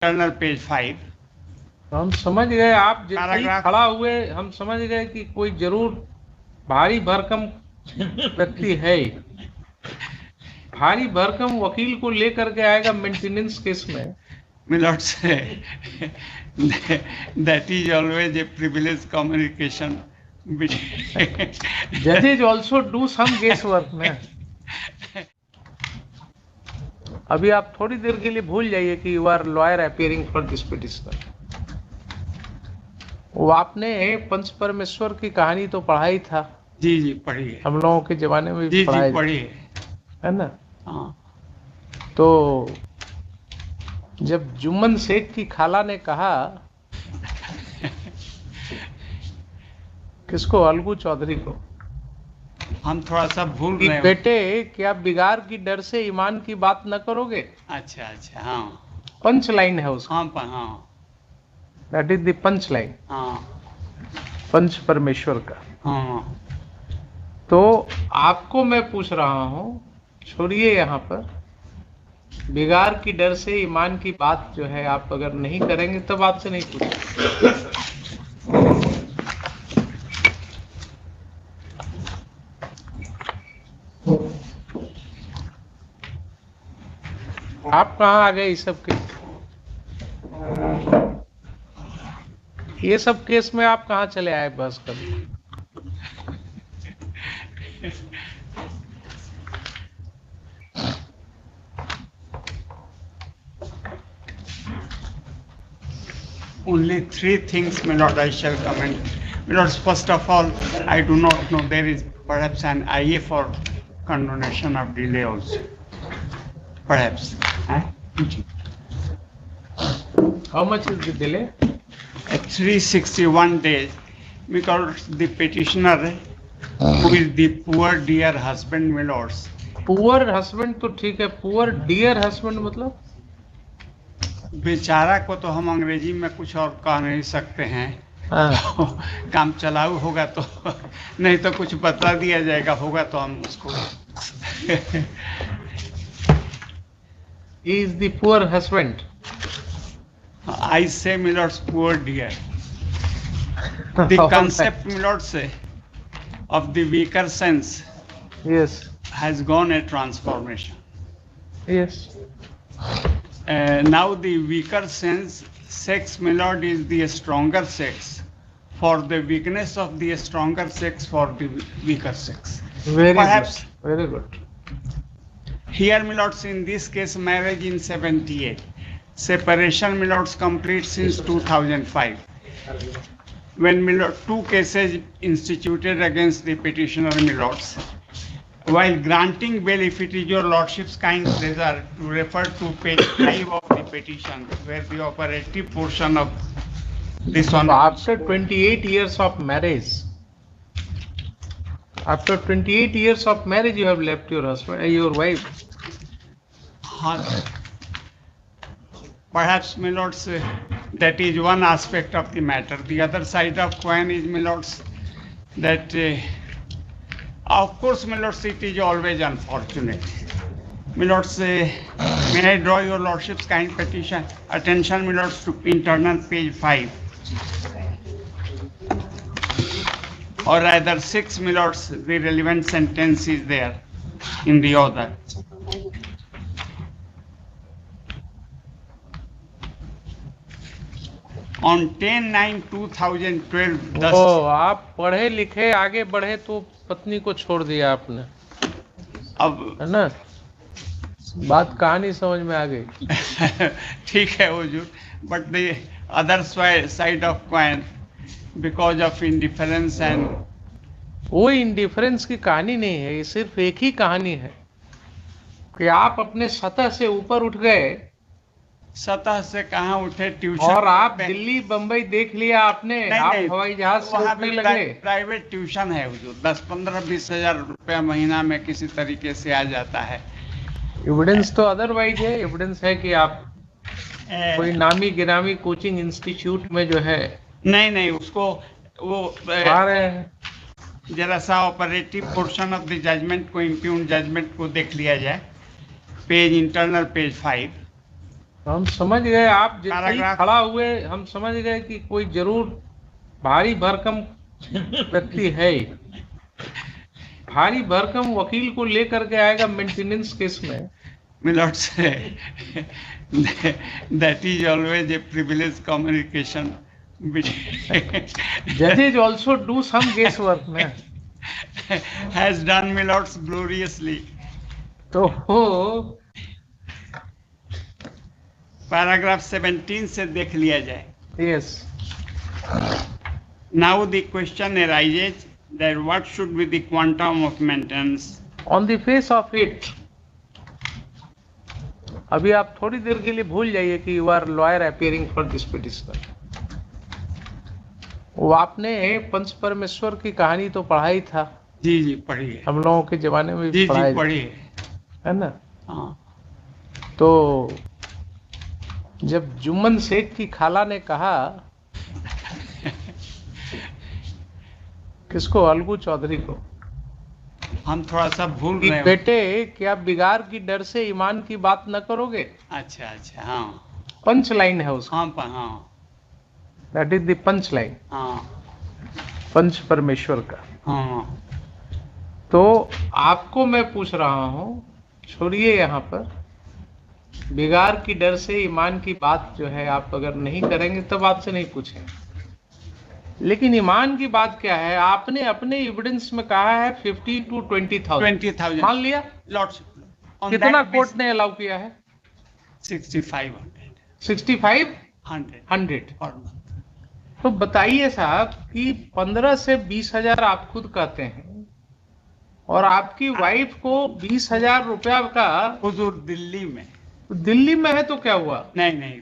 Internal page 5। हम समझ गए, आप जितना ही पैराग्राफ खड़ा हुए हम समझ गए कि कोई जरूर भारी भरकम व्यक्ति है ही। भारी भरकम वकील को लेकर के आएगा मेंटेनेंस केस में। Milord say that is always a privileged communication between जजेज also do some guess work में। अभी आप थोड़ी देर के लिए भूल जाइए कि you are lawyer appearing for this petition. वो आपने पंच परमेश्वर की कहानी तो पढ़ा ही था। जी जी पढ़िए। हम लोगों के जमाने में भी जी पढ़ा जी पढ़िए। है ना। हाँ तो जब जुम्मन शेख की खाला ने कहा, किसको, अलगू चौधरी को, हम थोड़ा सा भूल कि रहे हैं। बेटे क्या बिगाड़ की डर से ईमान की बात न करोगे। अच्छा अच्छा हाँ पंच लाइन है उसका। हाँ that is the punch line, हाँ पंच परमेश्वर का। हाँ। तो आपको मैं पूछ रहा हूं, छोड़िए यहाँ पर, बिगाड़ की डर से ईमान की बात जो है आप अगर नहीं करेंगे तब आपसे नहीं पूछ। आप कहाँ आ गए इस सब के, ये सब केस में आप कहाँ चले आए बस कर। Only three things, my lord, I shall comment. My lords, first of all, I do not know, there is perhaps an IA for condonation of delay also. Perhaps. How much is the delay? 361 days, because the petitioner, who is the poor dear husband, my lords. Poor husband तो ठीक है, poor dear husband मतलब बेचारा को तो हम अंग्रेजी में कुछ और कह नहीं सकते हैं। हाँ। काम चलाऊ होगा तो नहीं तो कुछ बता दिया जाएगा, होगा तो हम उसको He is the poor husband. I say, my lords, poor dear. The concept, my lords, say, of the weaker sense Yes. has gone a transformation. Yes. Now the weaker sense, sex, my lord, is the stronger sex. For the weakness of the stronger sex, for the weaker sex. Very Perhaps good. Very good. here, my lords, in this case, marriage in 78. Separation, my lords, complete since 2005. When, my lord, two cases instituted against the petitioner, my lords. While granting bail, if it is your lordship's kind pleasure to refer to page 5 of the petition, where the operative portion of this one. After 28 years of marriage, you have left your husband, your wife. Perhaps, my lords, that is one aspect of the matter. The other side of coin is, my lords, that of course, my lords, it is always unfortunate. My lords, may I draw your lordship's kind petition attention, my lords, to internal page 5. Or rather 6, my lords, the relevant sentence is there in the order. On 10/9/2012, thus. ओ, आप पढ़े लिखे आगे बढ़े तो पत्नी को छोड़ दिया आपने, अब है ना। बात कहानी समझ में आ गई। ठीक है हुजूर, but the other side of coin, because of indifference and. वो इंडिफरेंस की कहानी नहीं है, ये सिर्फ एक ही कहानी है कि आप अपने सतह से ऊपर उठ गए। सतह से कहाँ उठे, ट्यूशन। और आप दिल्ली बम्बई देख लिया आपने, आप हवाई जहाज से वहाँ उठने भी लगे। प्राइवेट ट्यूशन है हुजूर, 10-15-20 हजार रुपया महीना में किसी तरीके से आ जाता है। एविडेंस तो अदरवाइज है, एविडेंस है कि आप कोई नामी गिरामी कोचिंग इंस्टीट्यूट में जो है नहीं उसको वो आ रहे हैं। जरा सा operative portion of the judgment को, इम्प्यून जजमेंट को देख लिया जाए, पेज इंटरनल पेज 5। हम समझ गए, आप जैसे ही Paragraph- खड़ा हुए हम समझ गए कि कोई जरूर भारी भरकम व्यक्ति है। भारी भरकम वकील को लेकर के आएगा मेंटेनेंस केस में। My lord say that is always a privileged communication between जजेज also do some guess work में। has done my lords gloriously. तो वो पैराग्राफ 17 से देख लिया जाए। Yes, Now the question arises that what should be the quantum of maintenance? On the face of it, अभी आप थोड़ी देर के लिए भूल जाइए कि you are lawyer appearing for this petitioner. वो आपने पंच परमेश्वर की कहानी तो पढ़ा ही था, जी जी पढ़िए। हम लोगों के जमाने में भी जी पढ़ा जी ही था, पढ़िए। है ना। हाँ तो जब जुम्मन शेख की खाला ने कहा, किसको, अलगू चौधरी को, हम थोड़ा सा भूल कि रहे हैं। बेटे क्या बिगाड़ की डर से ईमान की बात न करोगे। अच्छा अच्छा हाँ पंच लाइन है उसका, हाँ that is the punch line, हाँ पंच परमेश्वर का। हाँ। तो आपको मैं पूछ रहा हूं, छोड़िए यहाँ पर, बिगाड़ की डर से ईमान की बात जो है आप अगर नहीं करेंगे तब आपसे नहीं पूछेंगे। लेकिन ईमान की बात क्या है, आपने अपने एविडेंस में कहा है 15 to 20,000, 20,000 मान लिया। लॉर्डशिप कितना कोर्ट ने अलाउ किया है? 6500 6500 पर मंथ। तो बताइए साहब कि 15 से 20,000 आप खुद कहते हैं, और आपकी वाइफ को 20,000 रुपया का हुजूर दिल्ली में दिल्ली में है, तो क्या हुआ? नहीं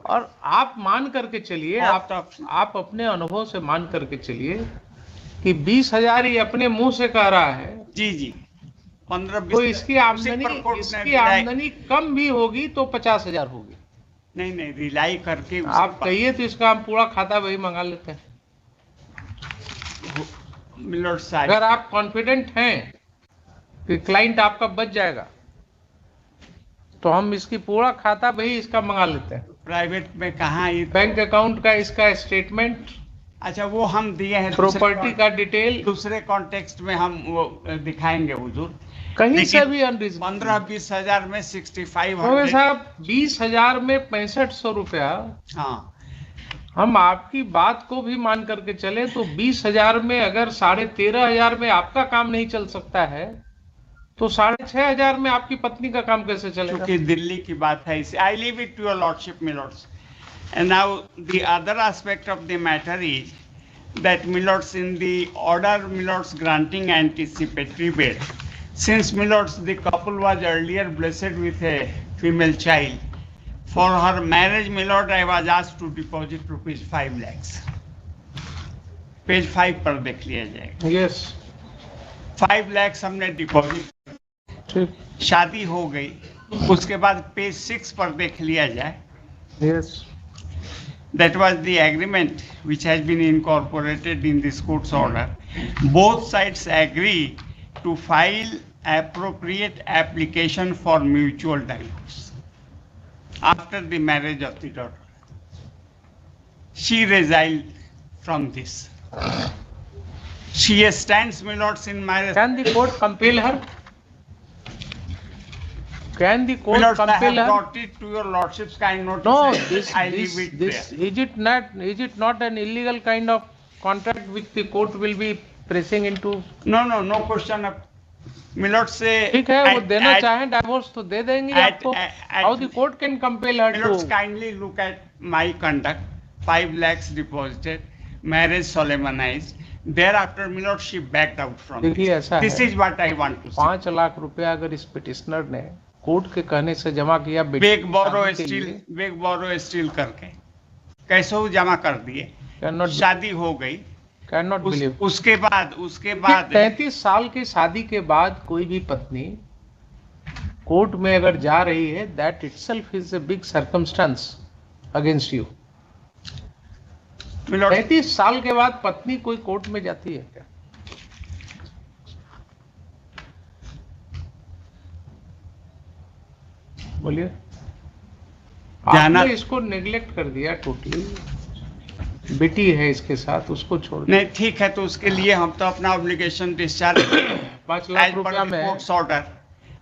और आप मान करके चलिए, Opt option। आप अपने अनुभव से मान करके चलिए कि 20,000 ये अपने मुंह से कह रहा है, जी जी 15-20 तो इसकी आमदनी कम भी होगी तो 50,000 होगी। नहीं रिलाई करके आप कहिए तो इसका हम पूरा खाता वही मंगा लेते हैं। मिलर्ड साहब अगर आप कॉन्फिडेंट हैं कि क्लाइंट आपका बच जाएगा तो हम इसकी पूरा खाता वही इसका मंगा लेते हैं। प्राइवेट में कहाँ ये बैंक अकाउंट का इसका स्टेटमेंट, अच्छा वो हम दिए हैं प्रॉपर्टी का डिटेल, दूसरे कॉन्टेक्स्ट में हम वो दिखाएंगे हुजूर। कहीं से लेकिन भी अनरीजनेबल। 15-20 हजार में हो 6500 साहब, 20,000 में 6500 रुपया, हाँ हम आपकी बात को भी मान करके चले तो 20,000 में अगर 13,500 में आपका काम नहीं चल सकता है तो 6,500 में आपकी पत्नी का काम कैसे चलेगा? क्योंकि दिल्ली की बात है इसे I leave it to your lordship milords. And now the other aspect of the matter is that milords in the order milords granting anticipatory bail, since milords the couple was earlier blessed with a female child, for her marriage milord I was asked to deposit rupees 5 lakhs। Page 5 पर देख लिया जाएगा। Yes, 5 lakhs हमने deposit, ठीक, शादी हो गई। उसके बाद पेज 6 पर देख लिया जाए, yes, that was the agreement which has been incorporated in this court's order. Both sides agree to file appropriate application for mutual divorce after the marriage of the daughter. She resigned from this. She stands, my lords, in my can the court compel her? Can the my court lords, I have compel her? brought it to your lordship's kind notice. No, I leave it this there. is it not an illegal kind of contract which the court will be pressing into? No question of my lord say ठीक है, वो at- देना at- चाहें divorce तो दे देंगे at- आपको। at- How the court can compel her Milords, to? kindly look at my conduct. 5 lakhs deposited, marriage solemnized. Thereafter, Milord, she backed out from देखिए, ऐसा this. This है, is what I want to say. 5 lakh रुपया अगर इस petitioner ने court के कहने से जमा किया, Beg borrow steal करके कैसे वो जमा कर दिए, कैन शादी हो गई। Not believe. उसके बाद 33 साल की शादी के बाद कोई भी पत्नी कोर्ट में अगर जा रही है, that itself is a big circumstance against you. Milord, 33 साल के बाद पत्नी कोई कोर्ट में जाती है क्या? बोलिए, जाना आपने इसको नेग्लेक्ट कर दिया टोटली। बेटी है इसके साथ, उसको छोड़ नहीं, ठीक है, तो उसके लिए हम तो अपना ऑब्लिगेशन डिस्चार्ज 5 लाख रुपया में कोर्ट्स ऑर्डर।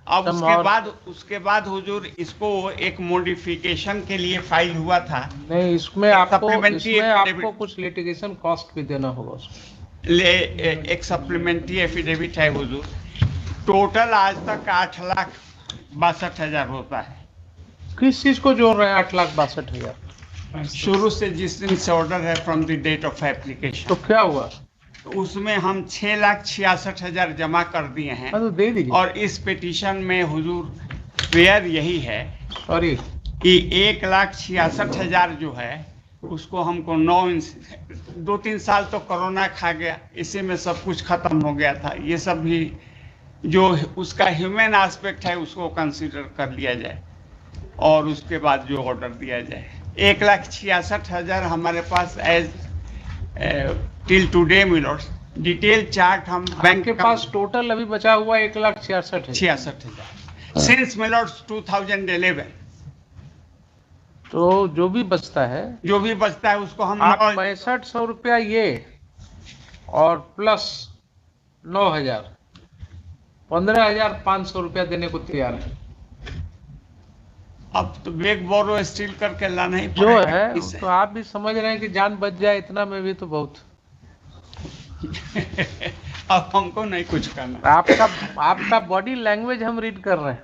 अब सम उसके और- बाद हुजूर इसको एक मॉडिफिकेशन के लिए फाइल हुआ था। नहीं, इसमें एक आपको supplementary affidavit- कुछ लिटिगेशन कॉस्ट भी देना होगा उसको। एक सप्लीमेंट्री एफिडेविट है हुजूर। टोटल आज तक 8,62,000 होता है। किस चीज को जोड़ रहे हैं 8,62,000? शुरू से जिस दिन से ऑर्डर है फ्रॉम द डेट ऑफ तो एप्लीकेशन, क्या हुआ? उसमें हम 6,66,000 जमा कर दिए हैं। हाँ, तो दे दीजिए। और इस पिटीशन में हुजूर प्रेयर यही है सॉरी, कि 1,66,000 जो है उसको हमको 2-3 साल तो कोरोना खा गया, इसी में सब कुछ खत्म हो गया था। ये सब भी जो उसका ह्यूमन एस्पेक्ट है उसको कंसीडर कर लिया जाए और उसके बाद जो ऑर्डर दिया जाए। 1,66,000 हमारे पास as till today milords. Detail chart हम बैंक के पास टोटल अभी बचा हुआ 1,66,000। 66,000 सिंस मिलोट्स 2011। तो जो भी बचता है, जो भी बचता है उसको हम आप 6500 रुपया ये और प्लस 9,000, 15,500 रुपया देने को तैयार है। अब तो बेग बोरो स्टील करके लाना ही जो पड़ेगा। है तो आप भी समझ रहे हैं कि जान बच जाए, इतना में भी तो बहुत। अब हमको नहीं कुछ करना। आपका बॉडी लैंग्वेज हम रीड कर रहे हैं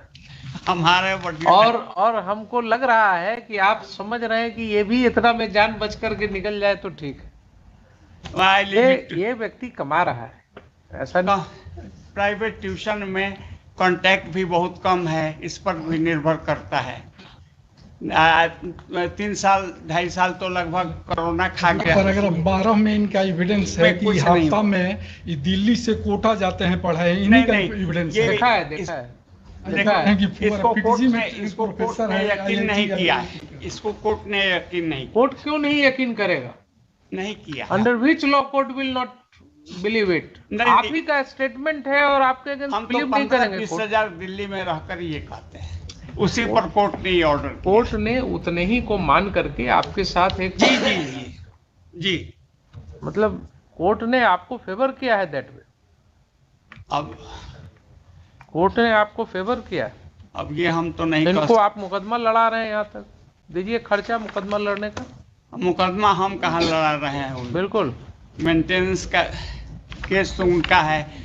हमारे बॉडी और हमको लग रहा है कि आप समझ रहे हैं कि ये भी इतना में जान बच करके निकल जाए तो ठीक है। ये व्यक्ति कमा रहा है, ऐसा नहीं। प्राइवेट ट्यूशन में कांटेक्ट भी बहुत कम है, इस पर भी निर्भर करता है। 3 साल 2.5 साल तो लगभग कोरोना खा गया। पर अगर 12 में इनका एविडेंस है मैं कि कुछ नहीं हफ्ता हूँ। में ये दिल्ली से कोटा जाते हैं पढ़ाई, इन्हीं का नहीं, एविडेंस ये- है। देखा है इस- देखा है। हैं कि इसको कोर्ट PTG ने में इसको कोर्ट प्रोफेसर ने है, यकीन IIT नहीं का किया IIT है। इसको कोर्ट ने यकीन नहीं कोर्ट क्यों नहीं यकीन करेगा? नहीं किया। Under which law court will not believe it? नहीं, आप ही का स्टेटमेंट है और आपके अगेंस्ट हम तो बिलीव नहीं करेंगे। 15-20 हजार दिल्ली में रहकर ये कहते हैं, उसी पर कोर्ट ने ये ऑर्डर किया। कोर्ट ने उतने ही को मान करके आपके साथ एक जी जी जी जी। मतलब कोर्ट ने आपको फेवर किया है दैट वे। अब कोर्ट ने आपको फेवर किया है। अब ये हम तो नहीं कह इनको आप मुकदमा लड़ा रहे हैं, यहाँ तक दीजिए खर्चा मुकदमा लड़ने का। सकते। मुकदमा हम कहाँ लड़ा रहे हैं? बिल्कुल मेंटेनेंस का केस तो उनका है।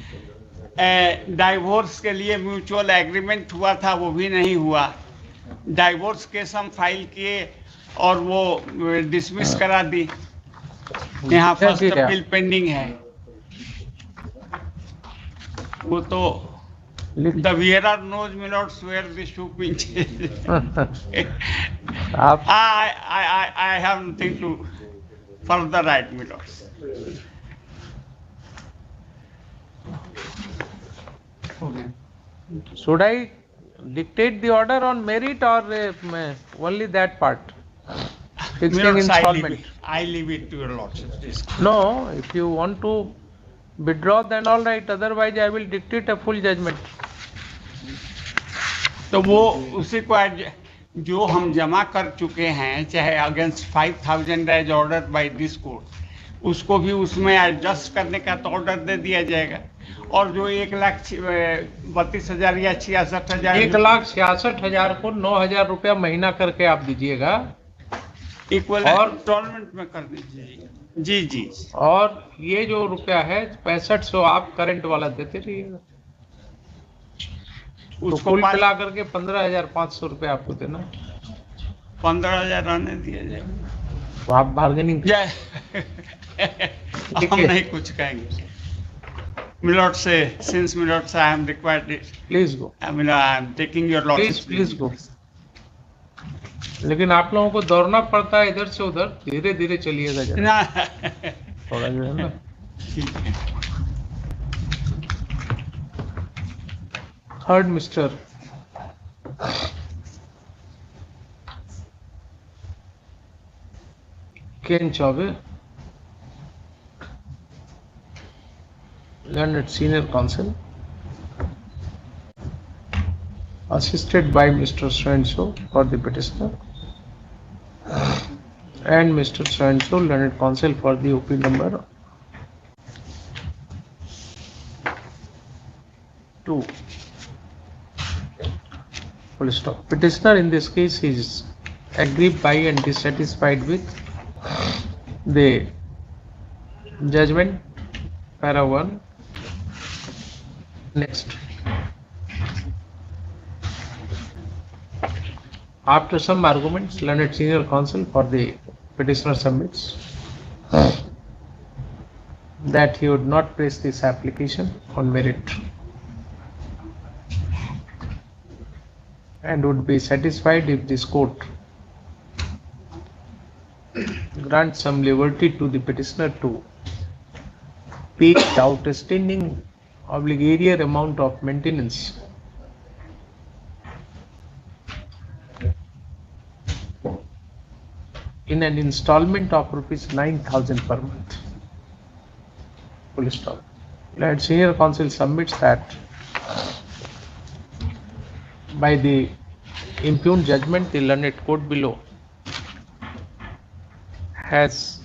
डाइवोर्स के लिए म्यूचुअल एग्रीमेंट हुआ था, वो भी नहीं हुआ। डाइवोर्स केस हम फाइल किए और वो डिसमिस करा दी। यहाँ फर्स्ट ठीक है। अपील पेंडिंग है। वो तो the wearer knows may not swear the shoe pinches. आप I have nothing to further write, my lords. should I dictate the order on merit or only that part? My Fixing lords, installment. I leave it to your lordship. This. No, if you want to withdraw then all right, otherwise I will dictate a full judgment. तो वो उसी को जो हम जमा कर चुके हैं, चाहे against 5,000 as order by this court, उसको भी उसमें एडजस्ट करने का तो ऑर्डर दे दिया जाएगा। और जो 1,32,000 या 66,000 1,66,000 को 9,000 रुपया महीना करके आप दीजिएगा इक्वल और- इंस्टॉलमेंट में कर दीजिए। जी जी। और ये जो रुपया है 6500 आप करंट वाला देते रहिएगा। तो उसको कुल मिला करके 15,500 रुपया आपको देना। 15,000 रहने दिया जाए। तो आप बार्गेनिंग जय हम नहीं कुछ कहेंगे। मिलॉट से सिंस मिलॉट से I am required, please go, I am taking your please go. लेकिन आप लोगों को दौड़ना पड़ता है इधर से उधर, धीरे धीरे चलिएगा जरा, ना थोड़ा जो है ना। ठीक है। Third mister Ken Chauve, learned senior counsel, assisted by Mr. So-and-so for the petitioner. and Mr. Sancho, learned counsel for the OP number 2. Full stop. Petitioner in this case is aggrieved by and dissatisfied with the judgment, para 1. Next. After some arguments, learned senior counsel for the petitioner submits that he would not press this application on merit and would be satisfied if this court grants some liberty to the petitioner to pay the outstanding obligatory amount of maintenance in an installment of rupees 9,000 per month. Full stop. Learned senior counsel submits that by the impugned judgment, the learned court below has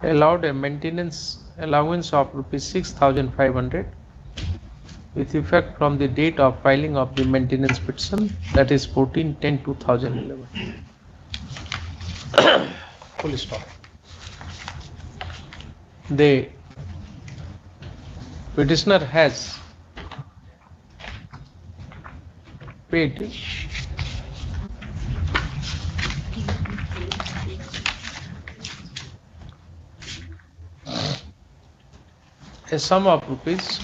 allowed a maintenance allowance of rupees 6,500 with effect from the date of filing of the maintenance petition, that is 14/10/2011. Full stop. The petitioner has paid a sum of rupees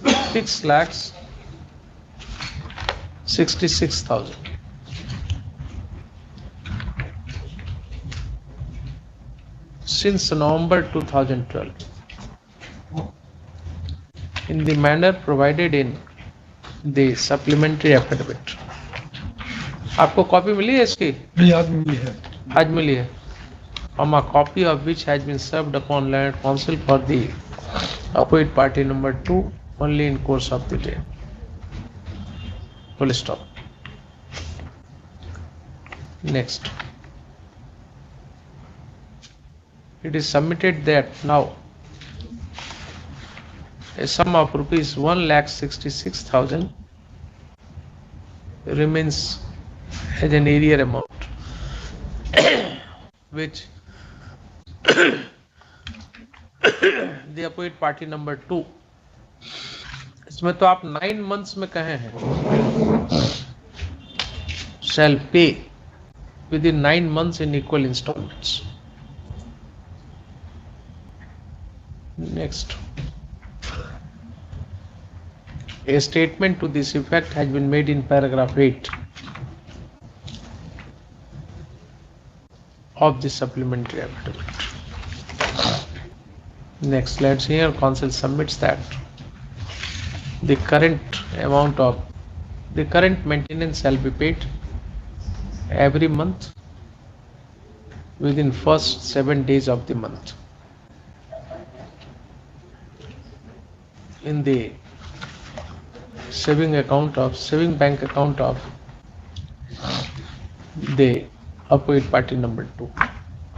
6,66,000 since November 2012 in the manner provided in the supplementary affidavit. आपको copy मिली है इसकी? भी आज मिली है. आज मिली है. A copy of which has been served upon learned counsel for the opposite party number 2 only in course of the day. Full stop. Next. It is submitted that now a sum of rupees 1,66,000 remains as an arrear amount which the opposite party number 2, इसमें तो आप 9 months में कहे हैं, shall pay within 9 months in equal installments. Next. A statement to this effect has been made in paragraph 8 of the supplementary affidavit. Next, let's hear counsel submits that the current maintenance shall be paid every month within first 7 days of the month in the saving bank account of the opposite party number 2.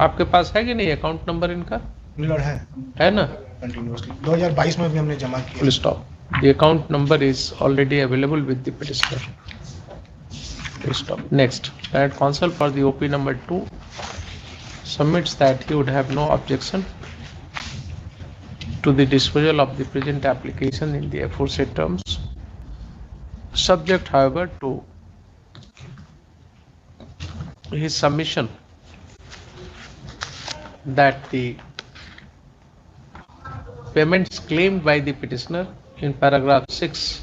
आपके पास है कि नहीं account number इनका? Miller है ना? Continuously 2022 में भी हमने जमा किया. Full stop. The account number is already available with the petitioner. Full stop. Next, that counsel for the OP number 2 submits that he would have no objection to the disposal of the present application in the aforesaid terms, subject however to his submission that the payments claimed by the petitioner in paragraph 6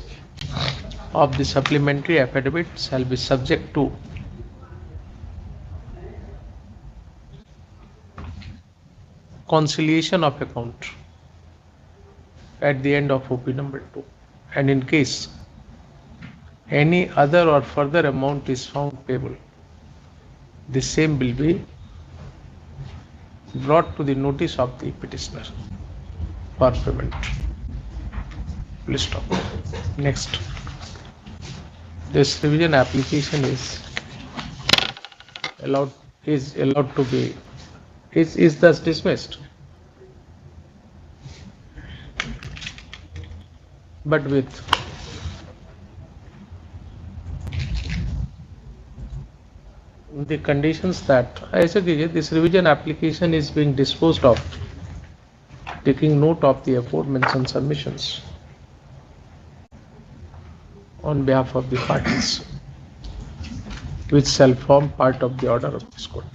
of the supplementary affidavit shall be subject to conciliation of account at the end of OP number 2, and in case any other or further amount is found payable, the same will be brought to the notice of the petitioner for payment. Please stop. Next, this revision application is allowed to be is thus dismissed. But with the conditions that ऐसे कीजिए, this revision application is being disposed of, taking note of the aforementioned submissions on behalf of the parties, which shall form part of the order of this court.